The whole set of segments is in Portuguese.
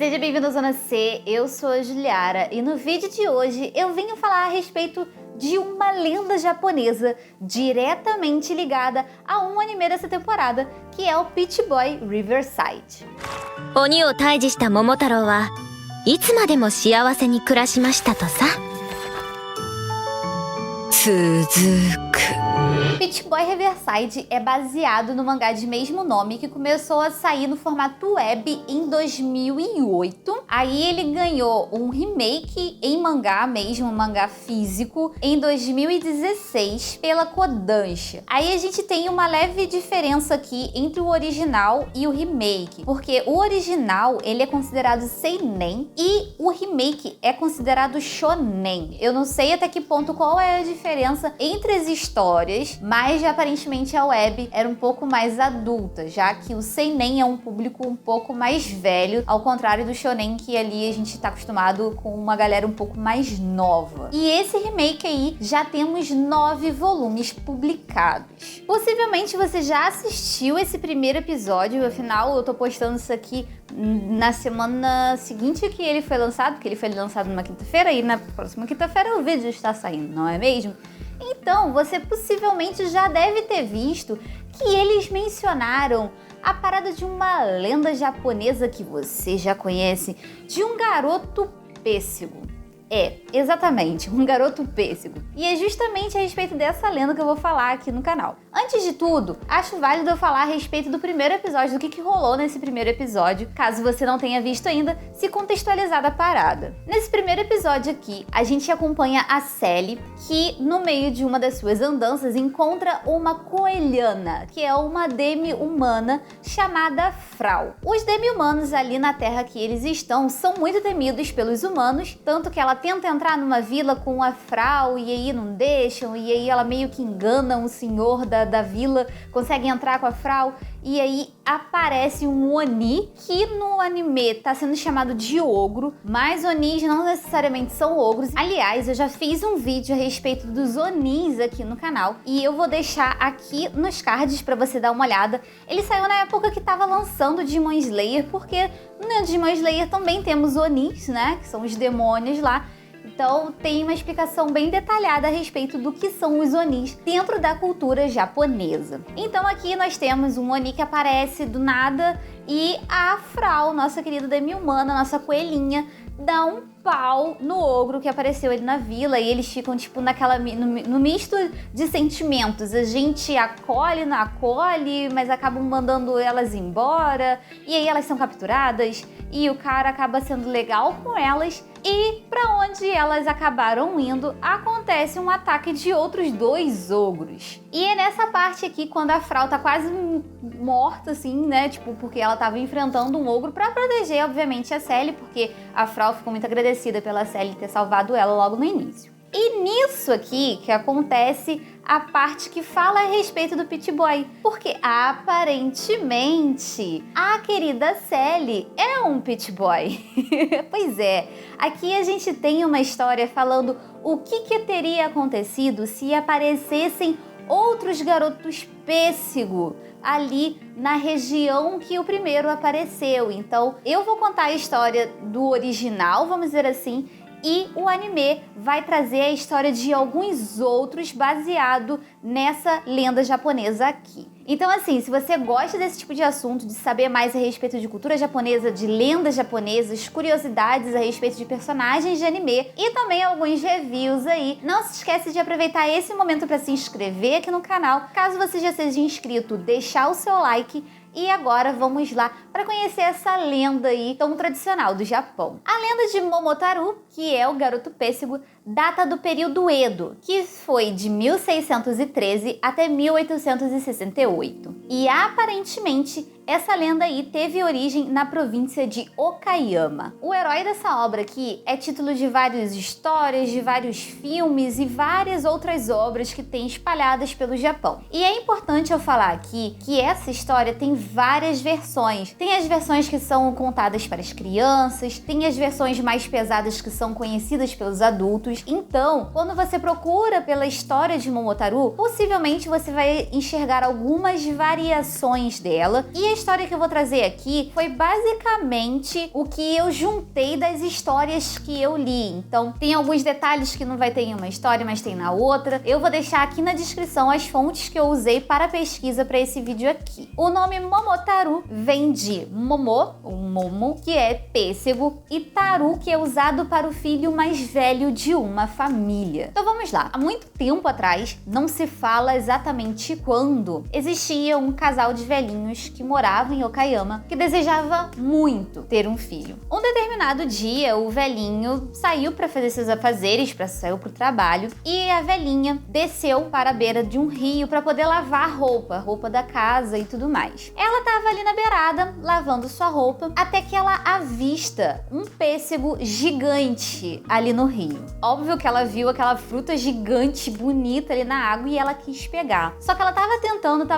Seja bem-vindo à Zona C, eu sou a Juliara e no vídeo de hoje eu venho falar a respeito de uma lenda japonesa diretamente ligada a um anime dessa temporada, que é o Peach Boy Riverside. 鬼を退治した桃太郎はいつまでも幸せに暮らしましたとさ。続く。Peach Boy Riverside é baseado no mangá de mesmo nome que começou a sair no formato web em 2008. Aí ele ganhou um remake em mangá mesmo, um mangá físico, em 2016 pela Kodansha. Aí a gente tem uma leve diferença aqui entre o original e o remake, porque o original ele é considerado seinen e o remake é considerado shonen. Eu não sei até que ponto qual é a diferença entre as histórias, mas aparentemente a web era um pouco mais adulta, já que o seinen é um público um pouco mais velho, ao contrário do shonen, que ali a gente tá acostumado com uma galera um pouco mais nova. E esse remake aí já temos 9 volumes publicados. Possivelmente você já assistiu esse primeiro episódio, afinal eu tô postando isso aqui na semana seguinte que ele foi lançado, porque ele foi lançado numa quinta-feira e na próxima quinta-feira o vídeo está saindo, não é mesmo? Então, você possivelmente já deve ter visto que eles mencionaram a parada de uma lenda japonesa que você já conhece, de um garoto pêssego. É, exatamente, um garoto pêssego. E é justamente a respeito dessa lenda que eu vou falar aqui no canal. Antes de tudo, acho válido eu falar a respeito do primeiro episódio, do que rolou nesse primeiro episódio, caso você não tenha visto ainda, se contextualizar da parada. Nesse primeiro episódio aqui, a gente acompanha a Sally, que no meio de uma das suas andanças encontra uma coelhana, que é uma demi-humana chamada Frau. Os demi-humanos ali na Terra que eles estão são muito temidos pelos humanos, tanto que ela tenta entrar numa vila com a Frau e aí não deixam, e aí ela meio que engana um senhor da vila, consegue entrar com a Frau, e aí aparece um Oni, que no anime tá sendo chamado de ogro, mas Onis não necessariamente são ogros. Aliás, eu já fiz um vídeo a respeito dos Onis aqui no canal, e eu vou deixar aqui nos cards pra você dar uma olhada. Ele saiu na época que tava lançando Demon Slayer, porque no Demon Slayer também temos Onis, né, que são os demônios lá. Então tem uma explicação bem detalhada a respeito do que são os Onis dentro da cultura japonesa. Então aqui nós temos um Oni que aparece do nada e a Frau, nossa querida demi-humana, nossa coelhinha, dá um pau no ogro que apareceu ali na vila, e eles ficam tipo no misto de sentimentos. A gente acolhe, não acolhe, mas acabam mandando elas embora, e aí elas são capturadas e o cara acaba sendo legal com elas, e pra onde elas acabaram indo acontece um ataque de outros 2 ogros. E é nessa parte aqui quando a Frau tá quase morta assim, né, tipo, porque ela tava enfrentando um ogro pra proteger obviamente a Sally, porque a Frau ficou muito agradecida pela Sally ter salvado ela logo no início. E nisso aqui que acontece a parte que fala a respeito do Peach Boy, porque aparentemente a querida Sally é um Peach Boy. Pois é, aqui a gente tem uma história falando o que teria acontecido se aparecessem outros garotos pêssego ali na região que o primeiro apareceu. Então eu vou contar a história do original, vamos dizer assim, e o anime vai trazer a história de alguns outros baseado nessa lenda japonesa aqui. Então assim, se você gosta desse tipo de assunto, de saber mais a respeito de cultura japonesa, de lendas japonesas, curiosidades a respeito de personagens de anime e também alguns reviews aí, não se esquece de aproveitar esse momento para se inscrever aqui no canal. Caso você já seja inscrito, deixar o seu like. E agora vamos lá para conhecer essa lenda aí tão tradicional do Japão. A lenda de Momotaru, que é o garoto pêssego, data do período Edo, que foi de 1613 até 1868. E aparentemente essa lenda aí teve origem na província de Okayama. O herói dessa obra aqui é título de várias histórias, de vários filmes e várias outras obras que tem espalhadas pelo Japão. E é importante eu falar aqui que essa história tem várias versões. Tem as versões que são contadas para as crianças, tem as versões mais pesadas que são conhecidas pelos adultos. Então, quando você procura pela história de Momotaru, possivelmente você vai enxergar algumas variações dela, e a história que eu vou trazer aqui foi basicamente o que eu juntei das histórias que eu li. Então, tem alguns detalhes que não vai ter em uma história, mas tem na outra. Eu vou deixar aqui na descrição as fontes que eu usei para a pesquisa para esse vídeo aqui. O nome Momotaru vem de momo, o momo, que é pêssego, e taru, que é usado para o filho mais velho de uma família. Então vamos lá. Há muito tempo atrás, não se fala exatamente quando, existia um casal de velhinhos que morava em Okayama que desejava muito ter um filho. Um determinado dia, o velhinho saiu para fazer seus afazeres, saiu para o trabalho, e a velhinha desceu para a beira de um rio para poder lavar a roupa da casa e tudo mais. Ela estava ali na beirada, lavando sua roupa, até que ela avista um pêssego gigante ali no rio. Óbvio que ela viu aquela fruta gigante, bonita ali na água, e ela quis pegar. Só que ela tava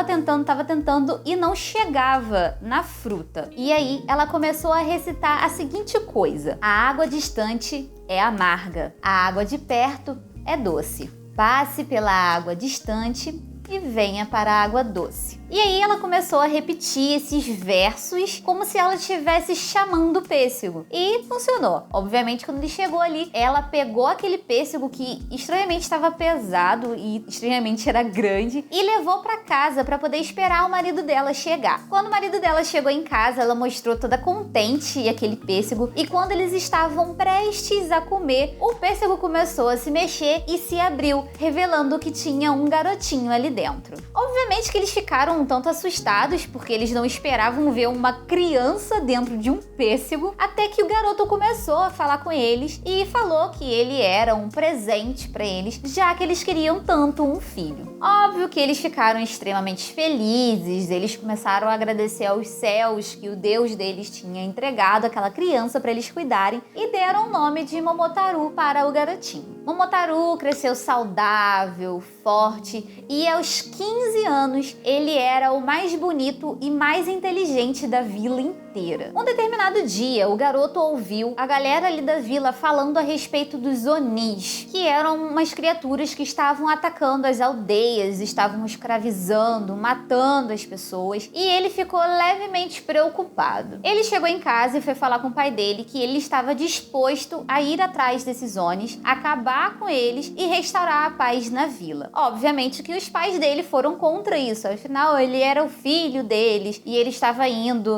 tentando e não chegava na fruta. E aí ela começou a recitar a seguinte coisa: a água distante é amarga, a água de perto é doce. Passe pela água distante e venha para a água doce. E aí ela começou a repetir esses versos como se ela estivesse chamando o pêssego. E funcionou. Obviamente, quando ele chegou ali, ela pegou aquele pêssego que estranhamente estava pesado e estranhamente era grande e levou para casa para poder esperar o marido dela chegar. Quando o marido dela chegou em casa, ela mostrou toda contente aquele pêssego, e quando eles estavam prestes a comer, o pêssego começou a se mexer e se abriu, revelando que tinha um garotinho ali dentro. Obviamente que eles ficaram um tanto assustados, porque eles não esperavam ver uma criança dentro de um pêssego, até que o garoto começou a falar com eles e falou que ele era um presente para eles, já que eles queriam tanto um filho. Óbvio que eles ficaram extremamente felizes, eles começaram a agradecer aos céus que o Deus deles tinha entregado aquela criança para eles cuidarem, e deram o nome de Momotaru para o garotinho. Momotaru cresceu saudável, forte, e aos 15 anos ele era o mais bonito e mais inteligente da vila inteira. Um determinado dia, o garoto ouviu a galera ali da vila falando a respeito dos Onis, que eram umas criaturas que estavam atacando as aldeias, estavam escravizando, matando as pessoas, e ele ficou levemente preocupado. Ele chegou em casa e foi falar com o pai dele que ele estava disposto a ir atrás desses Onis, acabar com eles e restaurar a paz na vila. Obviamente que os pais dele foram contra isso, afinal ele era o filho deles e ele estava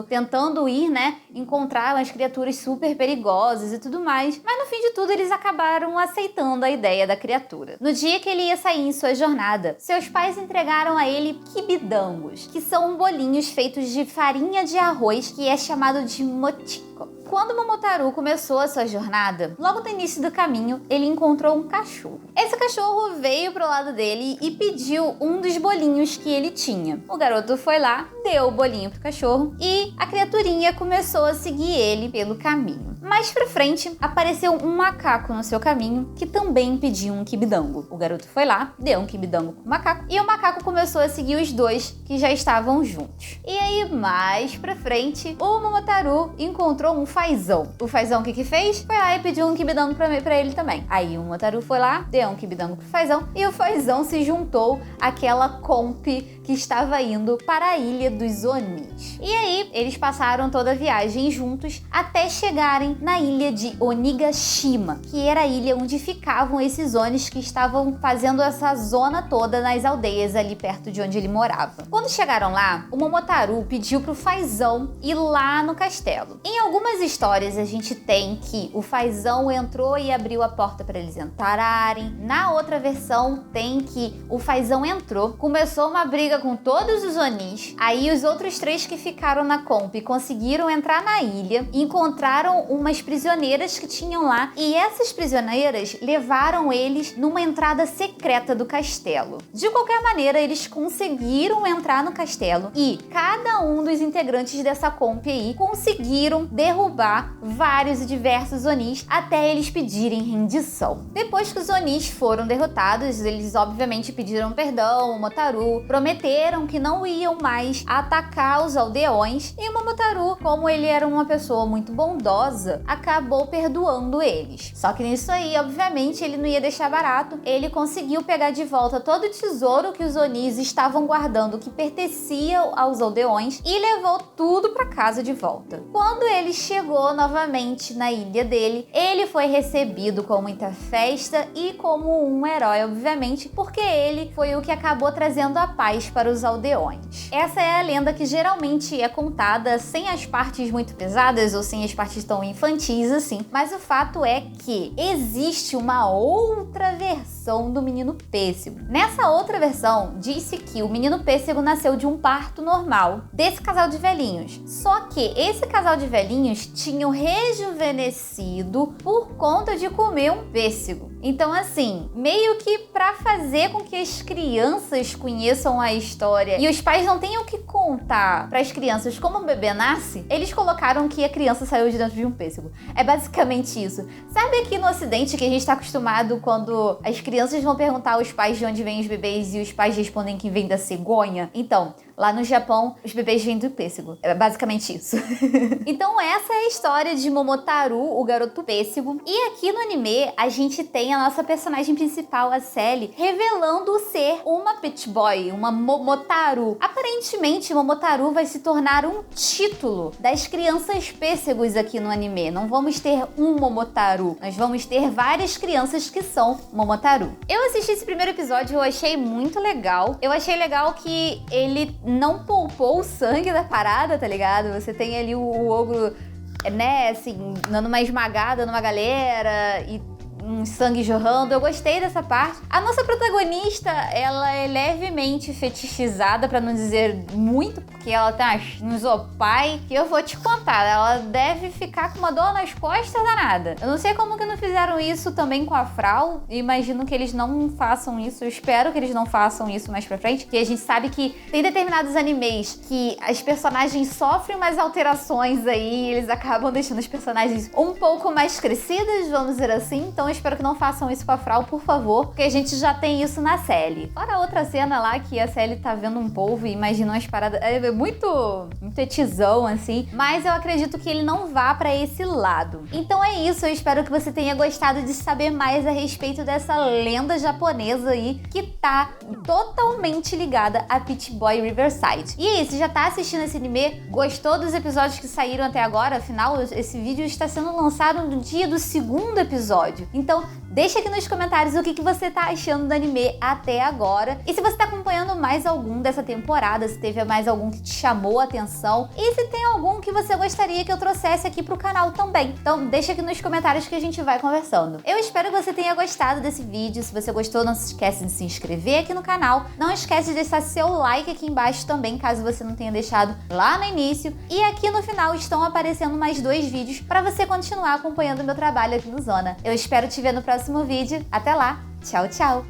tentando ir, encontrar umas criaturas super perigosas e tudo mais, mas no fim de tudo eles acabaram aceitando a ideia da criatura. No dia que ele ia sair em sua jornada, seus pais entregaram a ele kibidangos, que são bolinhos feitos de farinha de arroz, que é chamado de mochiko. Quando Momotaru começou a sua jornada, logo no início do caminho, ele encontrou um cachorro. Esse cachorro veio pro lado dele e pediu um dos bolinhos que ele tinha. O garoto foi lá, deu o bolinho pro cachorro e a criaturinha começou a seguir ele pelo caminho. Mais pra frente, apareceu um macaco no seu caminho que também pediu um kibidango. O garoto foi lá, deu um kibidango pro macaco e o macaco começou a seguir os dois que já estavam juntos. E aí, mais pra frente, o Momotaru encontrou um fazão. O fazão o que fez? Foi lá e pediu um kibidango pra ele também. Aí o Momotaru foi lá, deu um kibidango pro fazão e o fazão se juntou àquela comp que estava indo para a ilha dos Onis. E aí, eles passaram toda a viagem juntos até chegarem na ilha de Onigashima, que era a ilha onde ficavam esses Onis que estavam fazendo essa zona toda nas aldeias ali perto de onde ele morava. Quando chegaram lá, o Momotaru pediu pro fazão ir lá no castelo. Em algumas histórias a gente tem que o fazão entrou e abriu a porta para eles entrarem. Na outra versão tem que o fazão entrou, começou uma briga com todos os Onis, aí os outros 3 que ficaram na comp conseguiram entrar na ilha e encontraram umas prisioneiras que tinham lá, e essas prisioneiras levaram eles numa entrada secreta do castelo. De qualquer maneira, eles conseguiram entrar no castelo e cada um dos integrantes dessa comp aí conseguiram derrubar vários e diversos Onis até eles pedirem rendição. Depois que os Onis foram derrotados, eles obviamente pediram perdão ao Momotaru, prometeram que não iam mais atacar os aldeões aldeões e o Momotaro, como ele era uma pessoa muito bondosa, acabou perdoando eles. Só que nisso aí, obviamente, ele não ia deixar barato. Ele conseguiu pegar de volta todo o tesouro que os Onis estavam guardando, que pertencia aos aldeões, e levou tudo para casa de volta. Quando ele chegou novamente na ilha dele, ele foi recebido com muita festa e como um herói, obviamente, porque ele foi o que acabou trazendo a paz para os aldeões. Essa é a lenda que geralmente é contada sem as partes muito pesadas ou sem as partes tão infantis assim, mas o fato é que existe uma outra versão do menino pêssego. Nessa outra versão, disse que o menino pêssego nasceu de um parto normal desse casal de velhinhos. Só que esse casal de velhinhos tinham rejuvenescido por conta de comer um pêssego. Então, assim, meio que pra fazer com que as crianças conheçam a história e os pais não tenham que contar pras crianças como o bebê nasce, eles colocaram que a criança saiu de dentro de um pêssego. É basicamente isso. Sabe aqui no Ocidente que a gente tá acostumado quando as crianças vão perguntar aos pais de onde vêm os bebês e os pais respondem que vem da cegonha? Então, lá no Japão, os bebês vêm do pêssego. É basicamente isso. Então essa é a história de Momotaro, o garoto pêssego. E aqui no anime, a gente tem a nossa personagem principal, a Sally, revelando ser uma Peach Boy, uma Momotaro. Aparentemente, Momotaro vai se tornar um título das crianças pêssegos aqui no anime. Não vamos ter um Momotaro, nós vamos ter várias crianças que são Momotaro. Eu assisti esse primeiro episódio, eu achei muito legal. Eu achei legal que ele não poupou o sangue da parada, tá ligado? Você tem ali o ogro, né, assim, dando uma esmagada numa galera e um sangue jorrando. Eu gostei dessa parte. A nossa protagonista, ela é levemente fetichizada, pra não dizer muito, porque ela tem um zopai que eu vou te contar. Ela deve ficar com uma dor nas costas danada. Eu não sei como que não fizeram isso também com a Frau. Imagino que eles não façam isso. Eu espero que eles não façam isso mais pra frente, porque a gente sabe que tem determinados animes que as personagens sofrem umas alterações aí, eles acabam deixando os personagens um pouco mais crescidas, vamos dizer assim. Então eu espero que não façam isso com a Frau, por favor, porque a gente já tem isso na Sally. Fora a outra cena lá que a Sally tá vendo um polvo e imagina umas paradas... É muito etizão, assim. Mas eu acredito que ele não vá pra esse lado. Então é isso, eu espero que você tenha gostado de saber mais a respeito dessa lenda japonesa aí, que tá totalmente ligada a Peach Boy Riverside. E aí, você já tá assistindo esse anime? Gostou dos episódios que saíram até agora? Afinal, esse vídeo está sendo lançado no dia do segundo episódio. Então, deixa aqui nos comentários o que você tá achando do anime até agora. E se você tá acompanhando mais algum dessa temporada, se teve mais algum que te chamou a atenção. E se tem algum que você gostaria que eu trouxesse aqui pro canal também. Então, deixa aqui nos comentários que a gente vai conversando. Eu espero que você tenha gostado desse vídeo. Se você gostou, não se esquece de se inscrever aqui no canal. Não esquece de deixar seu like aqui embaixo também, caso você não tenha deixado lá no início. E aqui no final estão aparecendo mais 2 vídeos para você continuar acompanhando o meu trabalho aqui no Zona. Eu espero te ver no próximo vídeo. Até lá. Tchau, tchau.